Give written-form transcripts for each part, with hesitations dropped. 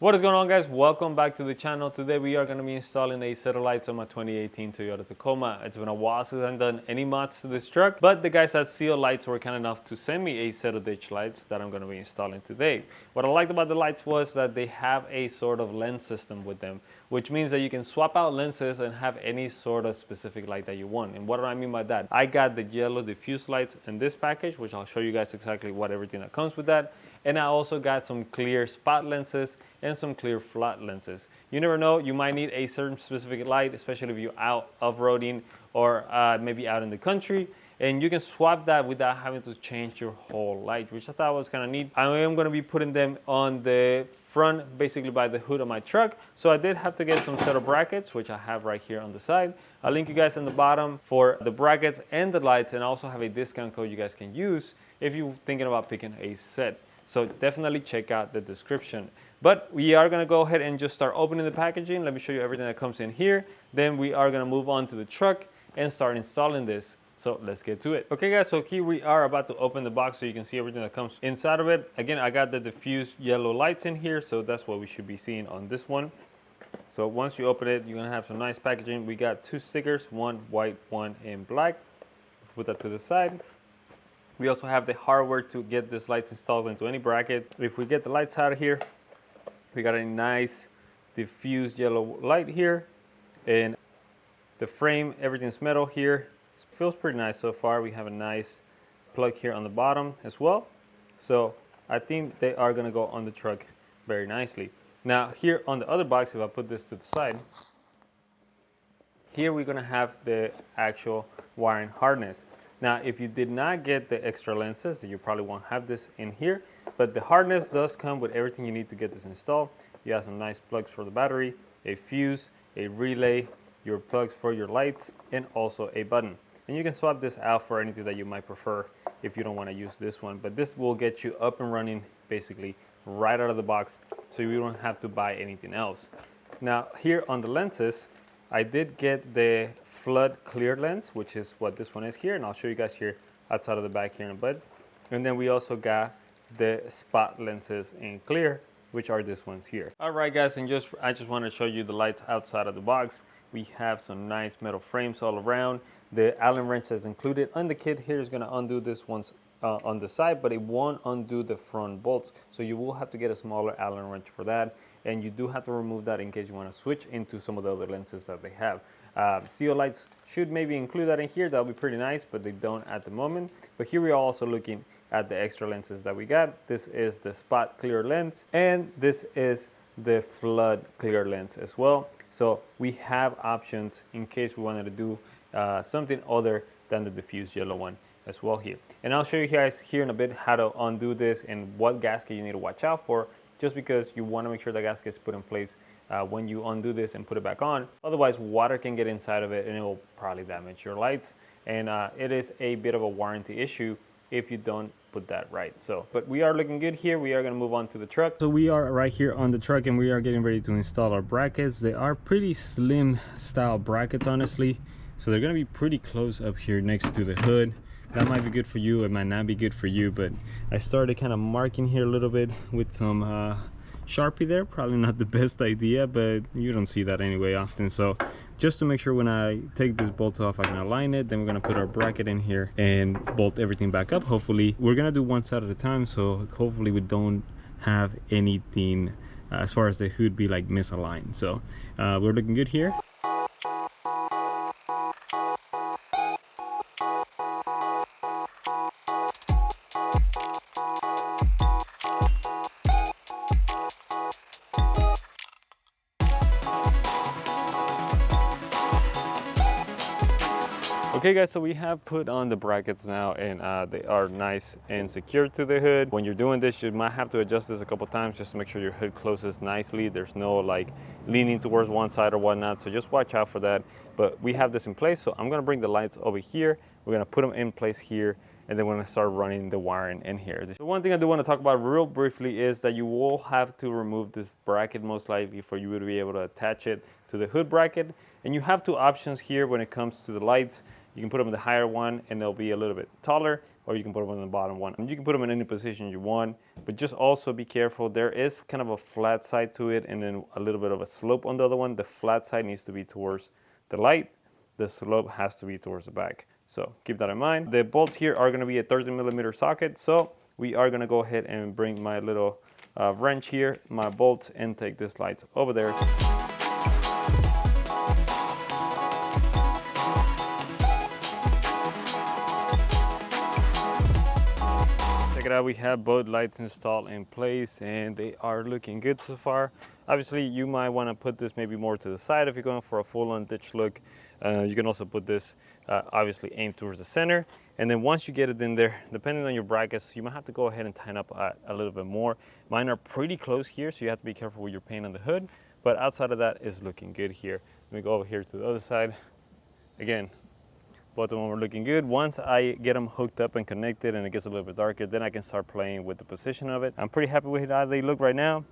What is going on, guys? Welcome back to the channel. Today we are going to be installing a set of lights on my 2018 Toyota Tacoma. It's been a while since I've done any mods to this truck, but the guys at Seal Lights were kind enough to send me a set of ditch lights that I'm going to be installing today. What I liked about the lights was that they have a sort of lens system with them, which means that you can swap out lenses and have any sort of specific light that you want. And what do I mean by that? I got the yellow diffuse lights in this package, which I'll show you guys exactly what everything that comes with that. And I also got some clear spot lenses and some clear flat lenses. You never know, you might need a certain specific light, especially if you're out off-roading or maybe out in the country. And you can swap that without having to change your whole light, which I thought was kind of neat. I am going to be putting them on the front, basically by the hood of my truck. So I did have to get some set of brackets, which I have right here on the side. I'll link you guys in the bottom for the brackets and the lights, and I also have a discount code you guys can use if you're thinking about picking a set. So definitely check out the description. But we are going to go ahead and just start opening the packaging. Let me show you everything that comes in here. Then we are going to move on to the truck and start installing this. So let's get to it. Okay, guys, so here we are about to open the box so you can see everything that comes inside of it. Again, I got the diffused yellow lights in here, so that's what we should be seeing on this one. So once you open it, you're going to have some nice packaging. We got two stickers, one white, one in black. Put that to the side. We also have the hardware to get these lights installed into any bracket. If we get the lights out of here, we got a nice diffused yellow light here. And the frame, everything's metal here. It feels pretty nice so far. We have a nice plug here on the bottom as well. So I think they are gonna go on the truck very nicely. Now here on the other box, if I put this to the side, here we're gonna have the actual wiring harness. Now, if you did not get the extra lenses, you probably won't have this in here, but the harness does come with everything you need to get this installed. You have some nice plugs for the battery, a fuse, a relay, your plugs for your lights, and also a button. And you can swap this out for anything that you might prefer if you don't want to use this one, but this will get you up and running basically right out of the box, so you don't have to buy anything else. Now, here on the lenses, I did get the flood clear lens, which is what this one is here, and I'll show you guys here outside of the back here in a bit. And then we also got the spot lenses in clear, which are these ones here. All right, guys, and I just want to show you the lights outside of the box. We have some nice metal frames all around. The Allen wrench that's included on the kit here is going to undo this one's on the side, but it won't undo the front bolts, so you will have to get a smaller Allen wrench for that. And you do have to remove that in case you want to switch into some of the other lenses that they have. Seal lights should maybe include that in here. That'll be pretty nice, but they don't at the moment. But here we are also looking at the extra lenses that we got. This is the spot clear lens, and this is the flood clear lens as well. So we have options in case we wanted to do something other than the diffused yellow one as well here. And I'll show you guys here in a bit how to undo this and what gasket you need to watch out for, just because you want to make sure the gasket is put in place when you undo this and put it back on. Otherwise, water can get inside of it and it will probably damage your lights. And it is a bit of a warranty issue if you don't put that right. So, but we are looking good here. We are going to move on to the truck. So we are right here on the truck and we are getting ready to install our brackets. They are pretty slim style brackets, honestly. So they're going to be pretty close up here next to the hood. That might be good for you, it might not be good for you, but I started kind of marking here a little bit with some Sharpie there. Probably not the best idea, but you don't see that anyway often. So just to make sure when I take this bolt off I can align it, then we're gonna put our bracket in here and bolt everything back up. Hopefully we're gonna do one side at a time, so hopefully we don't have anything as far as the hood be like misaligned. So we're looking good here. Okay, guys, so we have put on the brackets now, and they are nice and secure to the hood. When you're doing this, you might have to adjust this a couple times just to make sure your hood closes nicely. There's no like leaning towards one side or whatnot, so just watch out for that. But we have this in place, so I'm gonna bring the lights over here. We're gonna put them in place here, and then we're gonna start running the wiring in here. The one thing I do want to talk about real briefly is that you will have to remove this bracket most likely for you to be able to attach it to the hood bracket. And you have two options here when it comes to the lights. You can put them in the higher one and they'll be a little bit taller, or you can put them on the bottom one. You can put them in any position you want, but just also be careful. There is kind of a flat side to it and then a little bit of a slope on the other one. The flat side needs to be towards the light. The slope has to be towards the back. So keep that in mind. The bolts here are going to be a 30mm socket. So we are going to go ahead and bring my little wrench here, my bolts, and take these lights over there. Check it out, we have both lights installed in place and they are looking good so far. Obviously, you might want to put this maybe more to the side if you're going for a full-on ditch look. You can also put this obviously aimed towards the center. And then once you get it in there, depending on your brackets, you might have to go ahead and tighten up a little bit more. Mine are pretty close here, so you have to be careful with your paint on the hood. But outside of that, it's looking good here. Let me go over here to the other side. Again, both of them are looking good. Once I get them hooked up and connected and it gets a little bit darker, then I can start playing with the position of it. I'm pretty happy with how they look right now.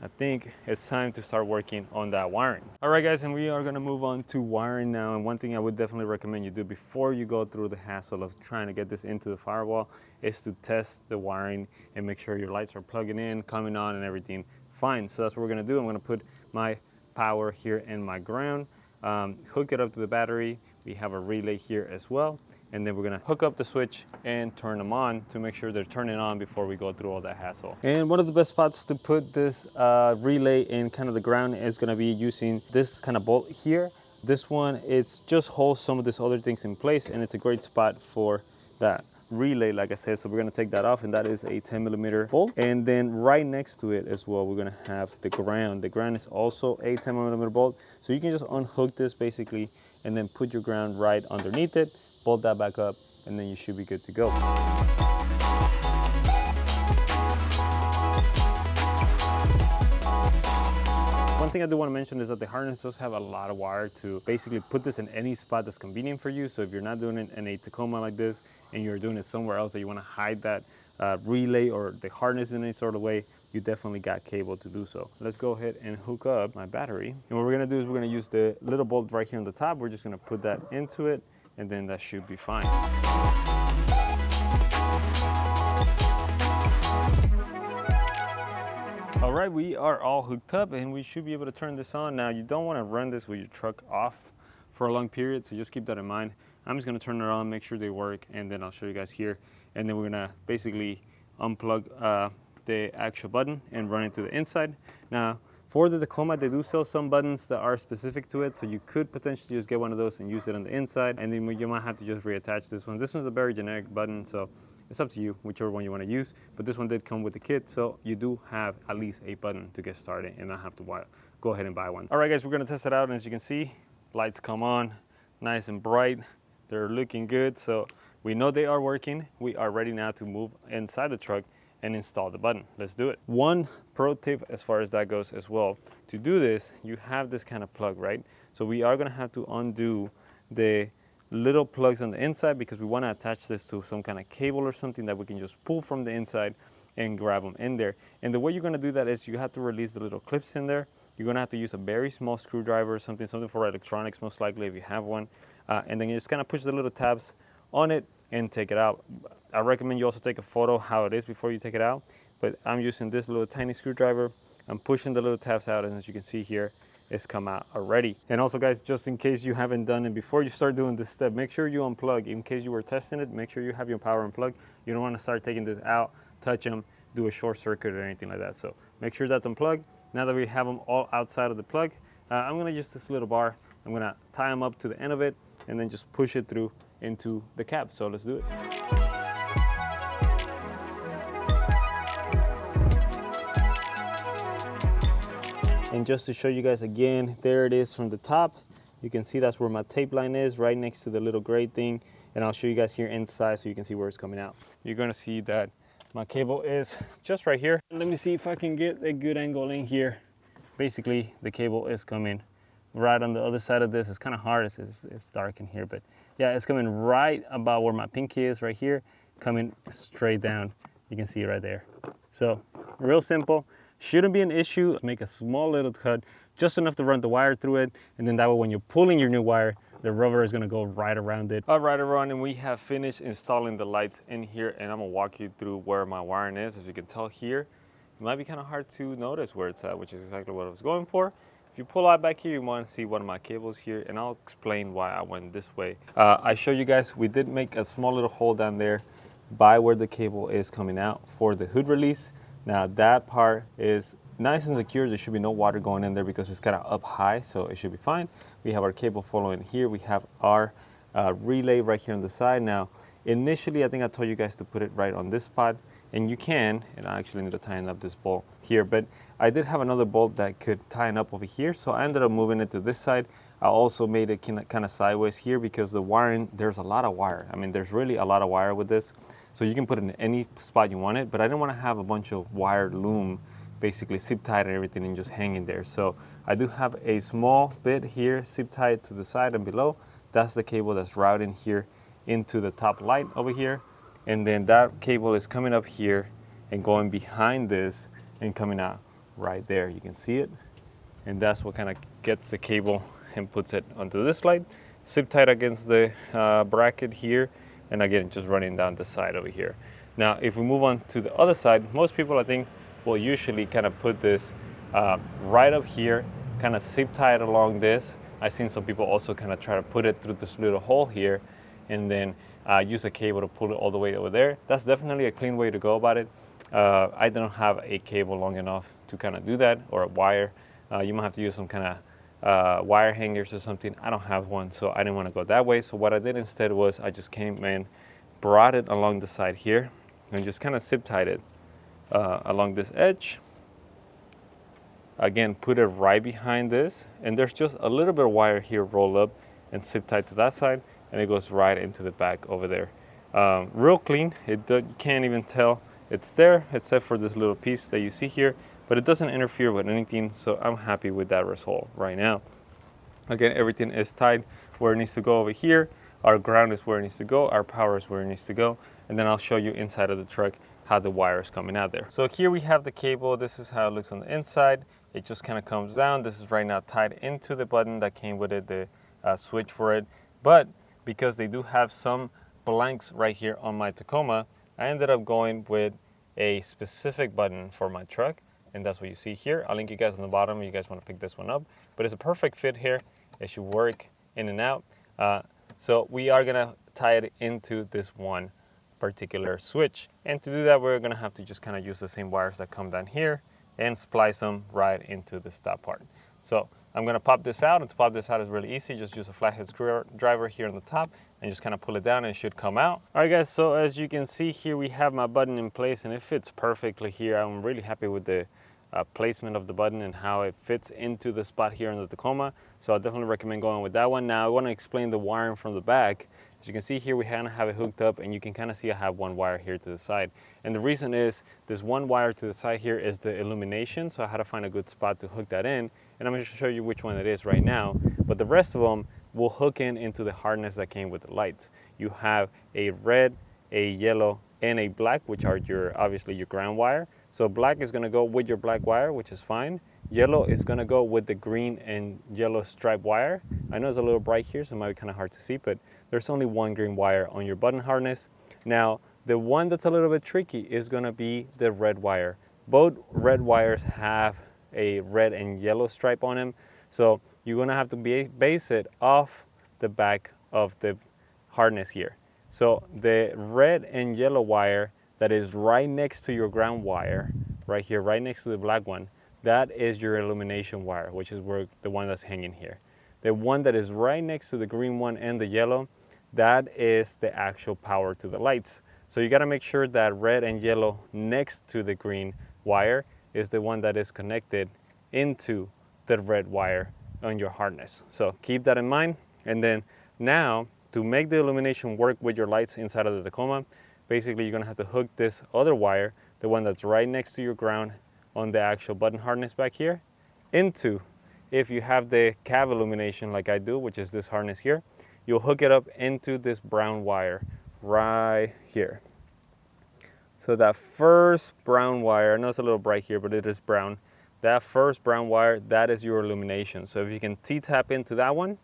I think it's time to start working on that wiring. All right, guys, and we are gonna move on to wiring now. And one thing I would definitely recommend you do before you go through the hassle of trying to get this into the firewall is to test the wiring and make sure your lights are plugging in, coming on, and everything fine. So that's what we're gonna do. I'm gonna put my power here and my ground, hook it up to the battery. We have a relay here as well. And then we're gonna hook up the switch and turn them on to make sure they're turning on before we go through all that hassle. And one of the best spots to put this relay in kind of the ground is gonna be using this kind of bolt here. This one, it's just holds some of these other things in place and it's a great spot for that relay, like I said. So we're gonna take that off, and that is a 10mm bolt. And then right next to it as well, we're gonna have the ground. The ground is also a 10mm bolt. So you can just unhook this basically and then put your ground right underneath it, bolt that back up, and then you should be good to go. One thing I do want to mention is that the harness does have a lot of wire to basically put this in any spot that's convenient for you. So if you're not doing it in a Tacoma like this and you're doing it somewhere else that you want to hide that relay or the harness in any sort of way, you definitely got cable to do so. Let's go ahead and hook up my battery. And what we're gonna do is we're gonna use the little bolt right here on the top. We're just gonna put that into it, and then that should be fine. All right, we are all hooked up and we should be able to turn this on. Now, you don't wanna run this with your truck off for a long period, so just keep that in mind. I'm just gonna turn it on, make sure they work, and then I'll show you guys here. And then we're gonna basically unplug the actual button and run it to the inside. Now, for the Tacoma, they do sell some buttons that are specific to it, so you could potentially just get one of those and use it on the inside, and then you might have to just reattach this one. This one's a very generic button, so it's up to you, whichever one you want to use, but this one did come with the kit, so you do have at least a button to get started and not have to go ahead and buy one. All right, guys, we're gonna test it out, and as you can see, lights come on, nice and bright. They're looking good, so we know they are working. We are ready now to move inside the truck and install the button. Let's do it. One pro tip as far as that goes as well, to do this, you have this kind of plug, right? So we are gonna have to undo the little plugs on the inside because we wanna attach this to some kind of cable or something that we can just pull from the inside and grab them in there. And the way you're gonna do that is you have to release the little clips in there. You're gonna have to use a very small screwdriver or something for electronics, most likely if you have one. And then you just kind of push the little tabs on it and take it out. I recommend you also take a photo how it is before you take it out, but I'm using this little tiny screwdriver. I'm pushing the little tabs out, and as you can see here, it's come out already. And also, guys, just in case you haven't done it, before you start doing this step, make sure you unplug. In case you were testing it, make sure you have your power unplugged. You don't want to start taking this out, touch them, do a short circuit or anything like that. So make sure that's unplugged. Now that we have them all outside of the plug, I'm gonna use this little bar. I'm gonna tie them up to the end of it and then just push it through into the cab. So let's do it. And just to show you guys again, there it is from the top. You can see that's where my tape line is, right next to the little gray thing. And I'll show you guys here inside so you can see where it's coming out. You're gonna see that my cable is just right here. Let me see if I can get a good angle in here. Basically, the cable is coming right on the other side of this. It's kind of hard, it's dark in here, but yeah, it's coming right about where my pinky is right here, coming straight down. You can see it right there. So real simple, shouldn't be an issue. Make a small little cut, just enough to run the wire through it, and then that way when you're pulling your new wire the rubber is gonna go right around it. All right, everyone, and we have finished installing the lights in here, and I'm gonna walk you through where my wiring is. As you can tell here, it might be kind of hard to notice where it's at, which is exactly what I was going for. If you pull out back here, you want to see one of my cables here, and I'll explain why I went this way. I show you guys, we did make a small little hole down there by where the cable is coming out for the hood release. Now that part is nice and secure. There should be no water going in there because it's kind of up high, so it should be fine. We have our cable following here. We have our relay right here on the side. Now, initially, I think I told you guys to put it right on this spot, and you can, and I actually need to tighten up this bolt here, but I did have another bolt that could tighten up over here, so I ended up moving it to this side. I also made it kind of sideways here because the wiring, there's a lot of wire. I mean, there's really a lot of wire with this, so you can put it in any spot you want it, but I didn't want to have a bunch of wired loom, basically zip tied and everything and just hanging there. So I do have a small bit here zip tied to the side and below. That's the cable that's routing here into the top light over here. And then that cable is coming up here and going behind this and coming out right there. You can see it. And that's what kind of gets the cable and puts it onto this light, zip tied against the bracket here. And again, just running down the side over here. Now, if we move on to the other side, most people, I think, will usually kind of put this right up here, kind of zip tie it along this. I've seen some people also kind of try to put it through this little hole here and then use a cable to pull it all the way over there. That's definitely a clean way to go about it. I don't have a cable long enough to kind of do that, or a wire. You might have to use some kind of wire hangers or something. I don't have one, so I didn't want to go that way. So what I did instead was I just came and brought it along the side here and just kind of zip tied it along this edge. Again, put it right behind this, and there's just a little bit of wire here rolled up and zip tied to that side, and it goes right into the back over there. Real clean. You can't even tell it's there except for this little piece that you see here, but it doesn't interfere with anything, so I'm happy with that result right now. Again, everything is tied where it needs to go over here. Our ground is where it needs to go. Our power is where it needs to go. And then I'll show you inside of the truck how the wire is coming out there. So here we have the cable. This is how it looks on the inside. It just kind of comes down. This is right now tied into the button that came with it, the switch for it. But because they do have some blanks right here on my Tacoma, I ended up going with a specific button for my truck, and that's what you see here. I'll link you guys on the bottom if you guys want to pick this one up. But it's a perfect fit here. It should work in and out. So we are gonna tie it into this one particular switch. And to do that, we're gonna have to just kind of use the same wires that come down here and splice them right into the stop part. So I'm gonna pop this out, and to pop this out is really easy. Just use a flathead screwdriver here on the top and just kind of pull it down and it should come out. All right guys, so as you can see here, we have my button in place and it fits perfectly here. I'm really happy with the placement of the button and how it fits into the spot here in the Tacoma. So I definitely recommend going with that one. Now I want to explain the wiring from the back. As you can see here, we kind of have it hooked up, and you can kind of see I have one wire here to the side. And the reason is this one wire to the side here is the illumination. So I had to find a good spot to hook that in. And I'm going to show you which one it is right now. But the rest of them will hook into the harness that came with the lights. You have a red, a yellow, and a black, which are obviously your ground wire. So black is going to go with your black wire, which is fine. Yellow is going to go with the green and yellow stripe wire. I know it's a little bright here, so it might be kind of hard to see, but there's only one green wire on your button harness. Now, the one that's a little bit tricky is going to be the red wire. Both red wires have a red and yellow stripe on them, so you're going to have to base it off the back of the harness here. So the red and yellow wire that is right next to your ground wire, right here, right next to the black one, that is your illumination wire, which is where the one that's hanging here. The one that is right next to the green one and the yellow, that is the actual power to the lights. So you got to make sure that red and yellow next to the green wire is the one that is connected into the red wire on your harness. So keep that in mind. And then now, to make the illumination work with your lights inside of the Tacoma, basically you're going to have to hook this other wire, the one that's right next to your ground on the actual button harness back here, into, if you have the cab illumination like I do, which is this harness here, you'll hook it up into this brown wire right here. So that first brown wire, I know it's a little bright here, but it is brown. That first brown wire, that is your illumination. So if you can T-tap into that one,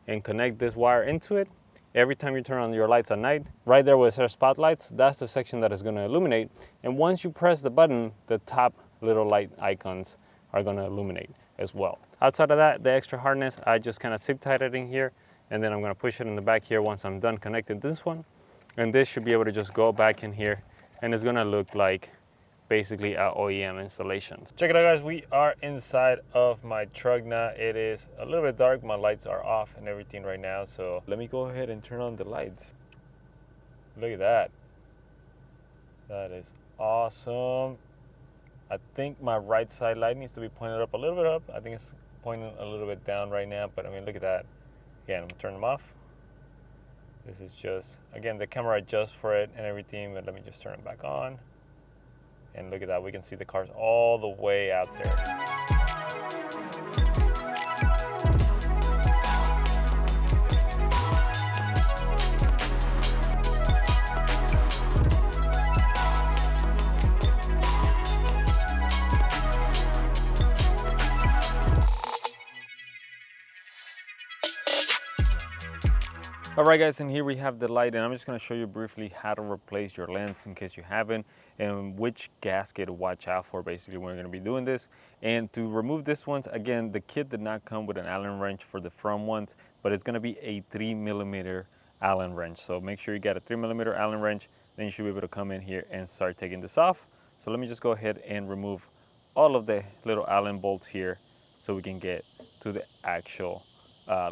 and connect this wire into it. Every time you turn on your lights at night, right there where it says spotlights, that's the section that is going to illuminate. And once you press the button, the top little light icons are going to illuminate as well. Outside of that, the extra harness, I just kind of zip tied it in here, and then I'm going to push it in the back here once I'm done connecting this one. And this should be able to just go back in here, and it's going to look like basically our OEM installations. Check it out, guys. We are inside of my truck now. It is a little bit dark. My lights are off and everything right now. So let me go ahead and turn on the lights. Look at that. That is awesome. I think my right side light needs to be pointed up a little bit up. I think it's pointing a little bit down right now, but I mean, look at that. Again, I'm gonna turn them off. This is just, again, the camera adjusts for it and everything, but let me just turn it back on. And look at that, we can see the cars all the way out there. All right, guys, and here we have the light, and I'm just going to show you briefly how to replace your lens in case you haven't, and which gasket to watch out for. Basically, we're going to be doing this. And to remove this ones, again, the kit did not come with an Allen wrench for the front ones, but it's going to be a 3mm Allen wrench. So make sure you got a 3mm Allen wrench, then you should be able to come in here and start taking this off. So let me just go ahead and remove all of the little Allen bolts here so we can get to the actual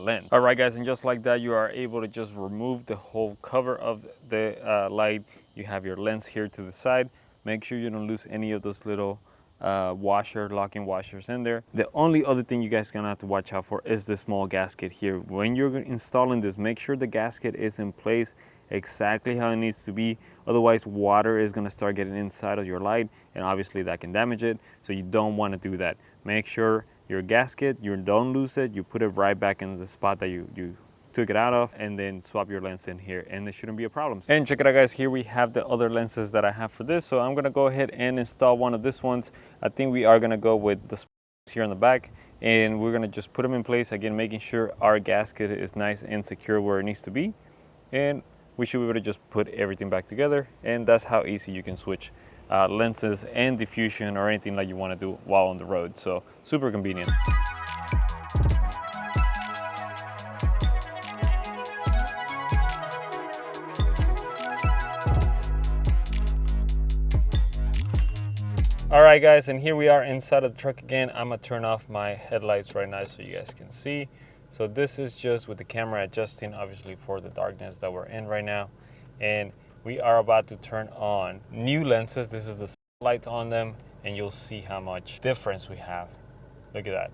lens. All right, guys, and just like that, you are able to just remove the whole cover of the light. You have your lens here to the side. Make sure you don't lose any of those little locking washers in there. The only other thing you guys are gonna have to watch out for is the small gasket here. When you're installing this, make sure the gasket is in place exactly how it needs to be. Otherwise, water is gonna start getting inside of your light, and obviously that can damage it. So you don't want to do that. Make sure your gasket, you don't lose it, you put it right back in the spot that you took it out of, and then swap your lens in here, and there shouldn't be a problem. And check it out, guys, here we have the other lenses that I have for this. So I'm gonna go ahead and install one of these ones. I think we are gonna go with the spots here on the back, and we're gonna just put them in place, again, making sure our gasket is nice and secure where it needs to be. And we should be able to just put everything back together, and that's how easy you can switch lenses and diffusion or anything like you want to do while on the road. So super convenient. All right, guys, and here we are inside of the truck again. I'm gonna turn off my headlights right now so you guys can see. So this is just with the camera adjusting, obviously, for the darkness that we're in right now. And we are about to turn on new lenses. This is the light on them, and you'll see how much difference we have. Look at that.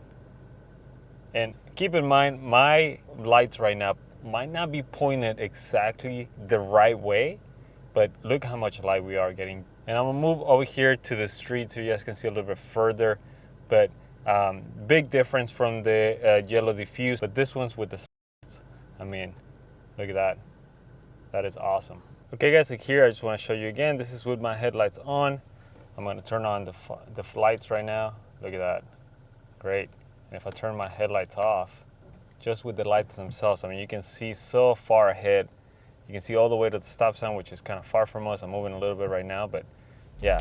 And keep in mind, my lights right now might not be pointed exactly the right way, but look how much light we are getting. And I'm gonna move over here to the street so you guys can see a little bit further. But big difference from the yellow diffuse, but this one's with the spots. I mean, look at that. That is awesome. Okay, guys, like here, I just want to show you again. This is with my headlights on. I'm going to turn on the lights right now. Look at that. Great. And if I turn my headlights off, just with the lights themselves, I mean, you can see so far ahead. You can see all the way to the stop sign, which is kind of far from us. I'm moving a little bit right now, but yeah.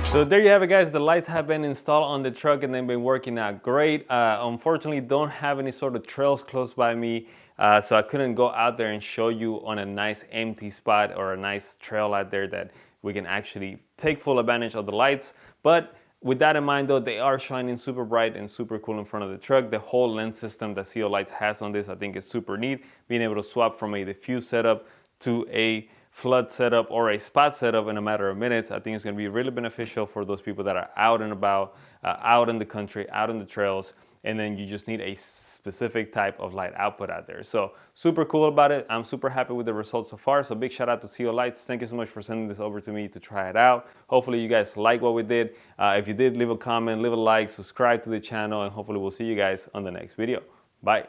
So there you have it, guys. The lights have been installed on the truck and they've been working out great. Unfortunately, don't have any sort of trails close by me, so I couldn't go out there and show you on a nice empty spot or a nice trail out there that we can actually take full advantage of the lights. But with that in mind, though, they are shining super bright and super cool in front of the truck. The whole lens system that CO Lights has on this, I think, is super neat. Being able to swap from a diffuse setup to a flood setup or a spot setup in a matter of minutes, I think it's going to be really beneficial for those people that are out and about, out in the country, out in the trails, and then you just need a specific type of light output out there. So super cool about it. I'm super happy with the results so far. So big shout out to CO Lights. Thank you so much for sending this over to me to try it out. Hopefully you guys like what we did. If you did, leave a comment, leave a like, subscribe to the channel, and hopefully we'll see you guys on the next video. Bye.